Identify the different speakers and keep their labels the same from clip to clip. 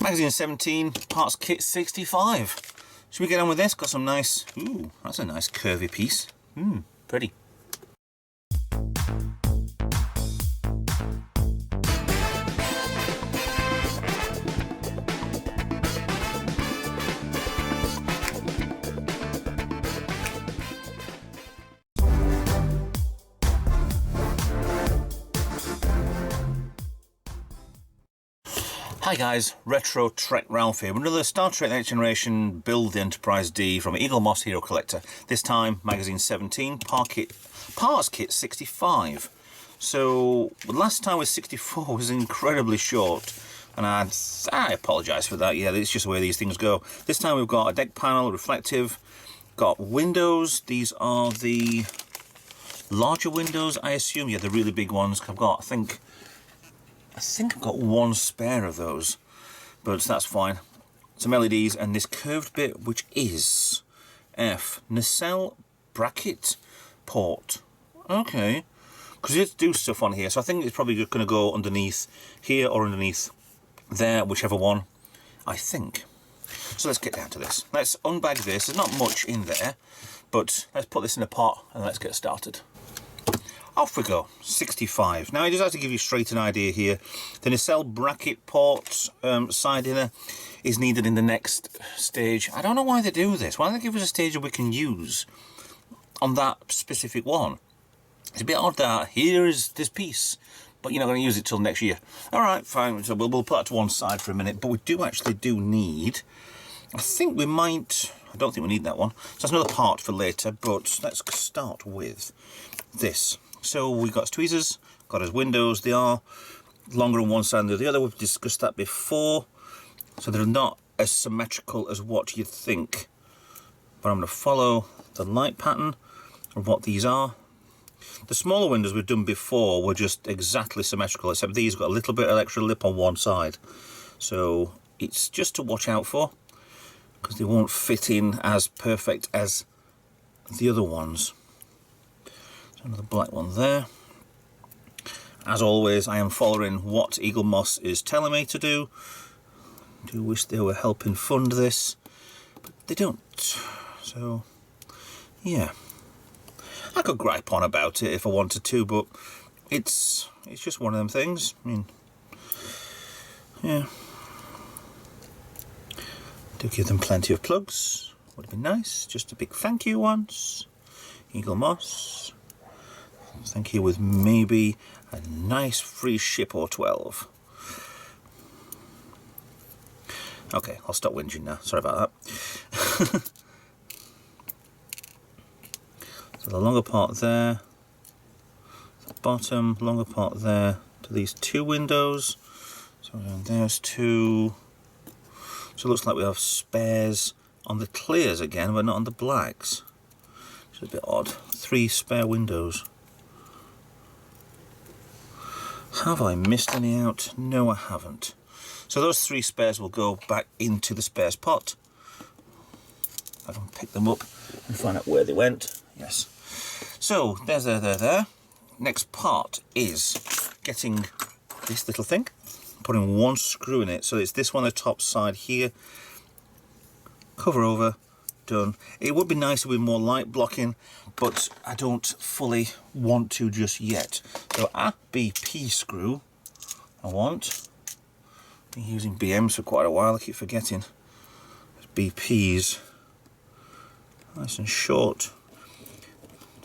Speaker 1: Magazine 17, parts kit 65. Should we get on with this? Got some nice, ooh, that's a nice curvy piece. Pretty. Hi guys, Retro Trek Ralph here with another Star Trek Next Generation Build the Enterprise D from Eaglemoss HeroCollector. This time, Magazine 17, Parts Kit 65. So, the last time was 64 was incredibly short, and I apologise for that. Yeah, it's just the way these things go. This time we've got a deck panel, reflective, got windows. These are the larger windows, I assume. Yeah, the really big ones. I've got, I think I've got one spare of those, but that's fine. Some LEDs and this curved bit, which is nacelle bracket port. Okay, because it do stuff on here, so I think it's probably going to go underneath here or underneath there, whichever one, I think. So let's get down to this. Let's unbag this. There's not much in there, but let's put this in a pot and let's get started. Off we go, 65. Now, I just have to give you straight an idea here. The nacelle bracket port side inner is needed in the next stage. I don't know why they do this. Why don't they give us a stage that we can use on that specific one? It's a bit odd that here is this piece, but you're not going to use it till next year. All right, fine. So we'll put that to one side for a minute. But we do need, I think we might, I don't think we need that one. So that's another part for later, but let's start with this. So we've got tweezers, got his windows. They are longer on one side than the other. We've discussed that before. So they're not as symmetrical as what you'd think. But I'm going to follow the light pattern of what these are. The smaller windows we've done before were just exactly symmetrical, except these got a little bit of extra lip on one side. So it's just to watch out for, because they won't fit in as perfect as the other ones. Another black one there. As always, I am following what Eaglemoss is telling me to do. I do wish they were helping fund this, but they don't. So, yeah. I could gripe on about it if I wanted to, but it's just one of them things. I mean, yeah. Do give them plenty of plugs. Would have been nice. Just a big thank you once. Eaglemoss. Thank you with maybe a nice free ship or 12. Okay, I'll stop whinging now. Sorry about that. So the longer part there, the bottom, longer part there to these two windows. So there's two. So it looks like we have spares on the clears again, but not on the blacks. Which is a bit odd. 3 spare windows. Have I missed any out? No, I haven't. So those 3 spares will go back into the spares pot. I can pick them up and find out where they went. Yes. So there's there. Next part is getting this little thing, putting one screw in it. So it's this one on the top side here. Cover over. Done. It would be nicer with more light blocking, but I don't fully want to just yet. So a BP screw I want. Been using BMs for quite a while, I keep forgetting. BPs. Nice and short.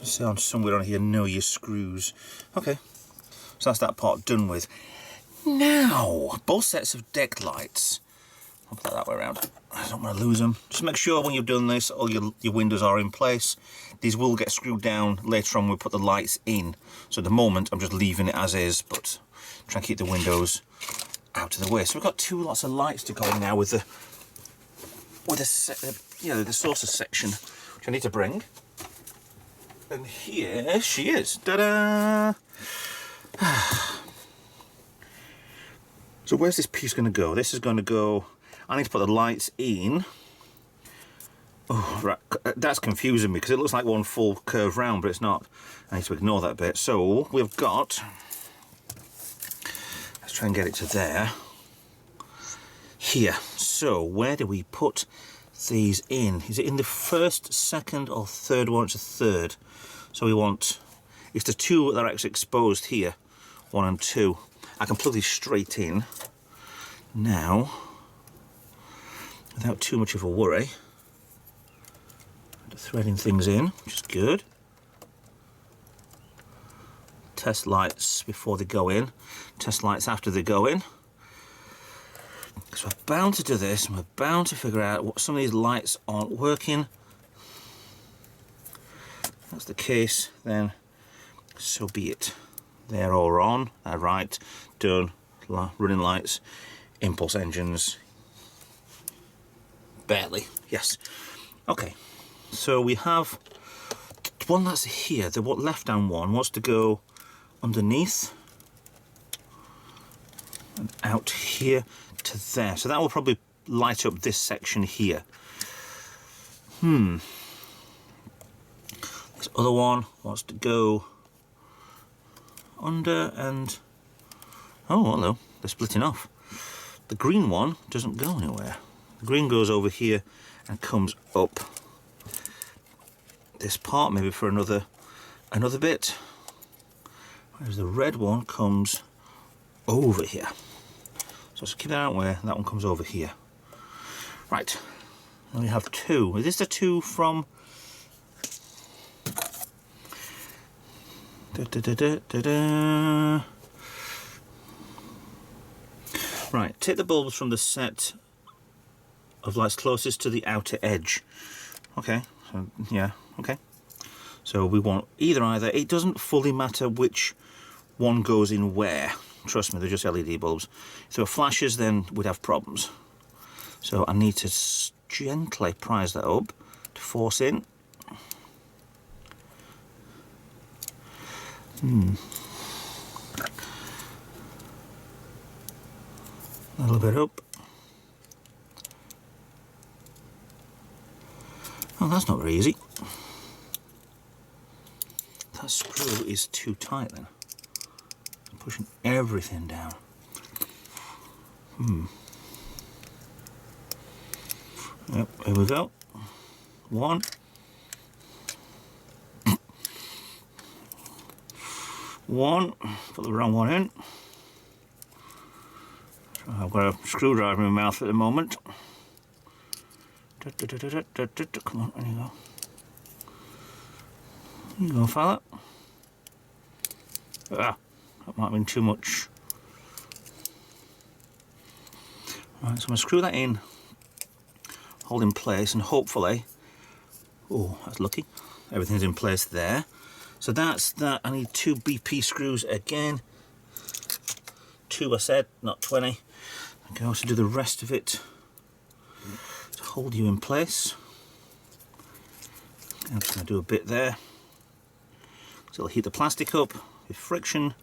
Speaker 1: Just sound somewhere on here, know your screws. Okay, so that's that part done with. Now, both sets of deck lights. I'll put that way around. I don't want to lose them. Just make sure when you've done this, all your windows are in place. These will get screwed down later on when we put the lights in. So at the moment, I'm just leaving it as is, but try and keep the windows out of the way. So we've got 2 lots of lights to go in now with the saucer section, which I need to bring. And here she is. Ta-da! So where's this piece going to go? This is going to go. I need to put the lights in. Oh, right. That's confusing me because it looks like one full curve round, but it's not. I need to ignore that bit. So we've got. Let's try and get it to there. here. So where do we put these in? Is it in the first, second or third one? It's a third. So we want, it's the two that are actually exposed here, 1 and 2. I can plug these straight in now without too much of a worry. Threading things in, which is good. Test lights before they go in, test lights after they go in. So we're bound to do this, and we're bound to figure out what some of these lights aren't working. If that's the case, then so be it. They're all on, they're right, done, running lights, impulse engines, barely, yes. Okay, so we have one that's here, the left-hand one wants to go underneath and out here to there, so that will probably light up this section here. This other one wants to go under and, oh hello, they're splitting off. The green one doesn't go anywhere. The green goes over here and comes up this part, maybe for another bit. Whereas the red one comes over here. So let's keep that out where that one comes over here. Right, and we have 2. Is this the 2 from Right, take the bulbs from the set of lights closest to the outer edge. Okay, so yeah, okay. So we want either. It doesn't fully matter which one goes in where. Trust me, they're just LED bulbs. If they were flashes, then we'd have problems. So I need to gently prise that up to force in. A little bit up. Oh, that's not very easy. That screw is too tight then. I'm pushing everything down. Yep, here we go. 1. Put the wrong one in. So I've got a screwdriver in my mouth at the moment. Come on, there you go. There you go, fella. Ah, that might have been too much. Right, so I'm going to screw that in, hold in place, and hopefully, oh, that's lucky, everything's in place there. So that's that. I need 2 BP screws again. 2 I said, not 20. I can also do the rest of it to hold you in place. I'm just going to do a bit there. So it'll heat the plastic up with friction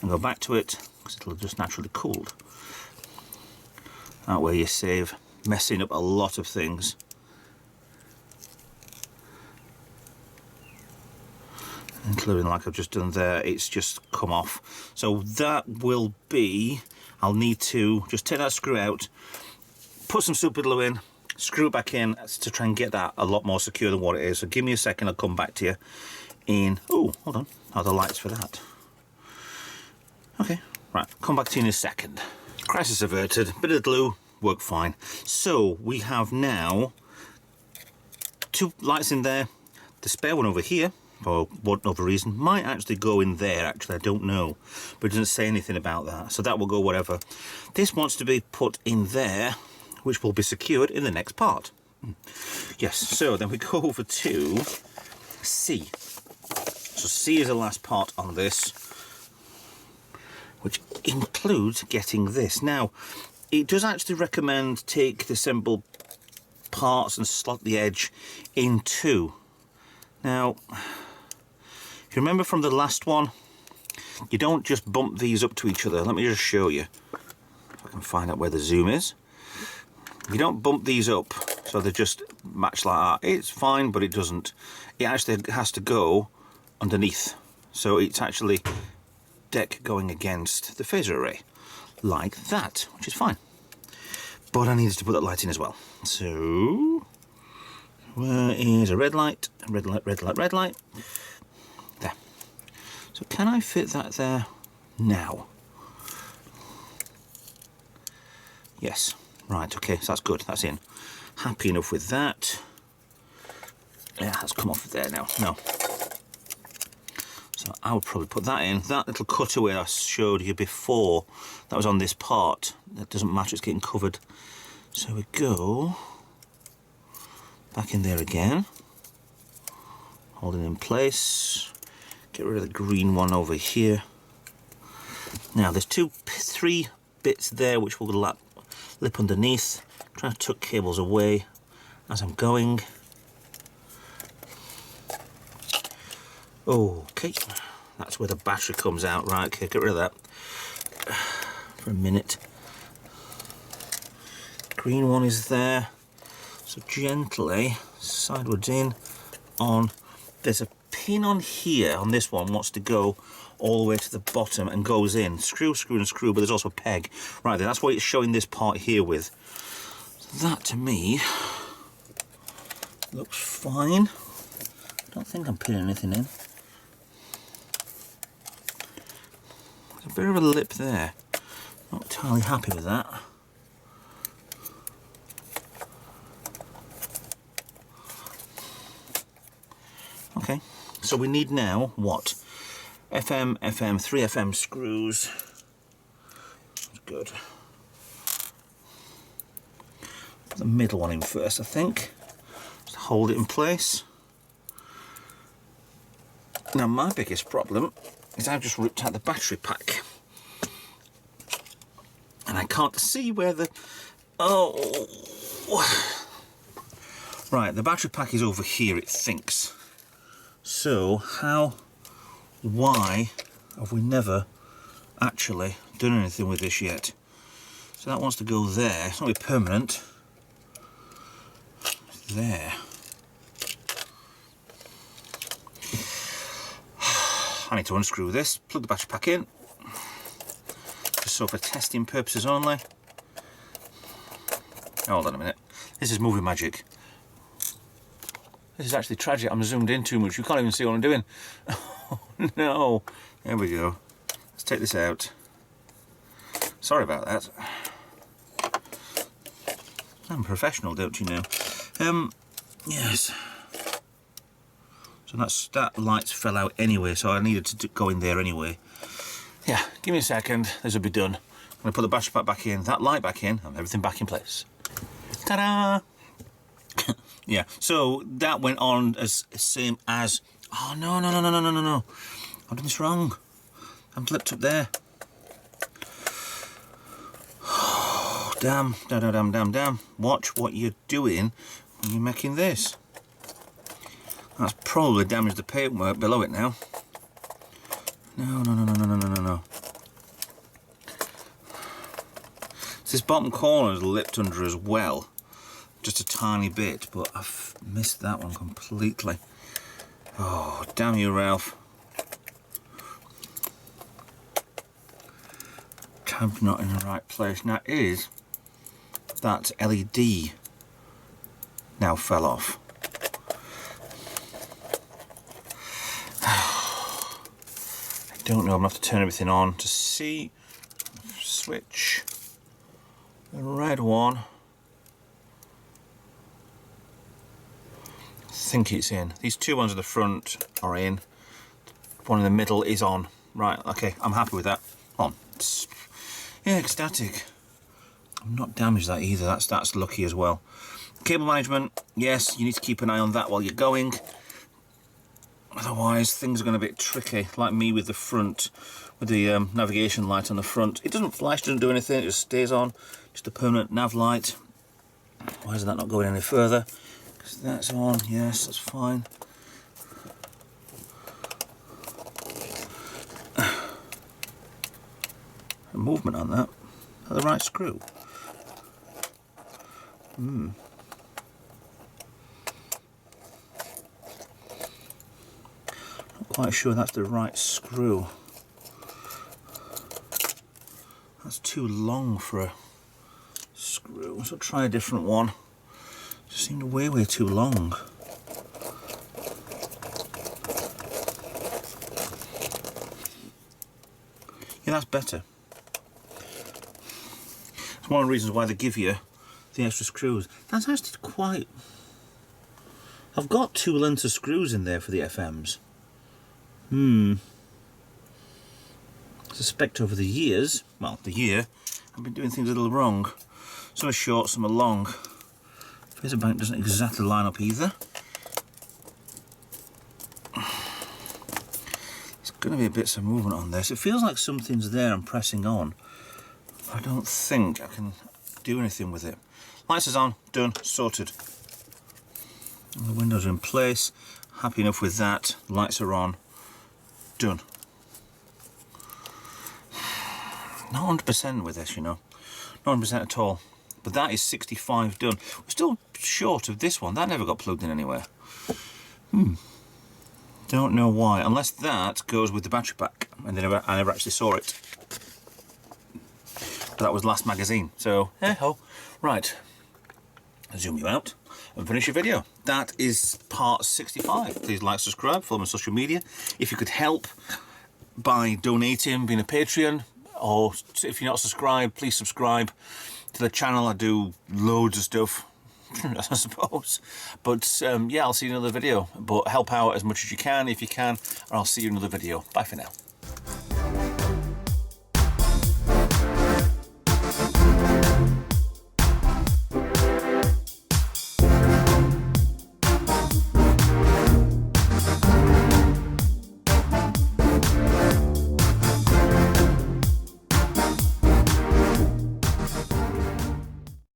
Speaker 1: and go back to it because it'll just naturally cool. That way you save messing up a lot of things. Including like I've just done there, it's just come off. So that will be, I'll need to just take that screw out, put some super glue in, screw it back in to try and get that a lot more secure than what it is. So give me a second, I'll come back to you in, oh, hold on, are the lights for that? Okay, right, come back to you in a second. Crisis averted, bit of glue, worked fine. So we have now 2 lights in there, the spare one over here, for whatever reason, might actually go in there, actually, I don't know, but it doesn't say anything about that, so that will go whatever. This wants to be put in there, which will be secured in the next part. Yes, so then we go over to C. So C is the last part on this, which includes getting this. Now, it does actually recommend take the assembled parts and slot the edge in 2. Now, if you remember from the last one, you don't just bump these up to each other. Let me just show you. If I can find out where the zoom is. You don't bump these up so they just match like that. It's fine, but it doesn't. It actually has to go underneath. So it's actually deck going against the phaser array, like that, which is fine. But I needed to put that light in as well. So, where is a red light? Red light, red light, red light. There. So can I fit that there now? Yes. Right, okay, so that's good, that's in. Happy enough with that. Yeah, that's come off of there now. No. So I would probably put that in. That little cutaway I showed you before, that was on this part. That doesn't matter, it's getting covered. So we go back in there again. Hold it in place. Get rid of the green one over here. Now there's three bits there which will lip underneath. Trying to tuck cables away as I'm going. Okay, that's where the battery comes out. Right, okay, get rid of that for a minute. Green one is there. So gently, sideways in, on. There's a pin on here, on this one, wants to go all the way to the bottom and goes in. Screw, screw and screw, but there's also a peg. Right there, that's why it's showing this part here with. So that, to me, looks fine. I don't think I'm pinning anything in. There's a bit of a lip there. Not entirely happy with that. Okay, so we need now what? FM, 3 FM screws. That's good. Put the middle one in first, I think. Just hold it in place. Now my biggest problem is I've just ripped out the battery pack. And I can't see where the... Oh! Right, the battery pack is over here, it thinks. So, why have we never actually done anything with this yet? So that wants to go there. It's not really permanent. It's there. I need to unscrew this, plug the battery pack in. Just so for testing purposes only. Hold on a minute. This is movie magic. This is actually tragic. I'm zoomed in too much. You can't even see what I'm doing. Oh no. There we go. Let's take this out. Sorry about that. I'm professional, don't you know? Yes. So that light fell out anyway, so I needed to go in there anyway. Yeah, give me a second. This will be done. I'm going to put the battery pack back in, that light back in, and everything back in place. Ta-da! Yeah, so that went on as same as... Oh, no. I've done this wrong. I'm flipped up there. Oh, damn. Watch what you're doing when you're making this. That's probably damaged the paintwork below it now. No. So this bottom corner is lipped under as well. Just a tiny bit, but I've missed that one completely. Oh, damn you, Ralph. Tab's not in the right place. Now is that LED now fell off. I don't know, I'm going to have to turn everything on to see. Switch the red one. I think it's in. These two ones at the front are in. One in the middle is on. Right, okay, I'm happy with that. On. Yeah, ecstatic. I'm not damaged that either, that's lucky as well. Cable management, yes, you need to keep an eye on that while you're going. Otherwise, things are going to be a bit tricky, like me with the front, with the navigation light on the front. It doesn't flash, doesn't do anything, it just stays on. Just a permanent nav light. Why is that not going any further? Because that's on, yes, that's fine. A movement on that. Is that the right screw? Not quite sure that's the right screw. That's too long for a screw, so I'll try a different one. Just seemed way too long. Yeah, that's better. It's one of the reasons why they give you the extra screws. That's actually quite... I've got 2 lengths of screws in there for the FMs. I suspect over the years, well, the year, I've been doing things a little wrong. Some are short, some are long. Phaser bank doesn't exactly line up either. There's going to be a bit of movement on this. It feels like something's there and pressing on. I don't think I can do anything with it. Lights is on, done, sorted. And the windows are in place. Happy enough with that. Lights are on, done. Not 100% with this, you know. Not 100% at all. But that is 65 done. We're still short of this one. That never got plugged in anywhere. Don't know why. Unless that goes with the battery pack. And I never actually saw it. But that was last magazine. So, hey-ho. Right. Zoom you out and finish your video. That is part 65. Please like, subscribe, follow me on social media. If you could help by donating, being a Patreon, or if you're not subscribed, please subscribe to the channel. I do loads of stuff, I suppose. But yeah, I'll see you in another video. But help out as much as you can, if you can, and I'll see you in another video. Bye for now.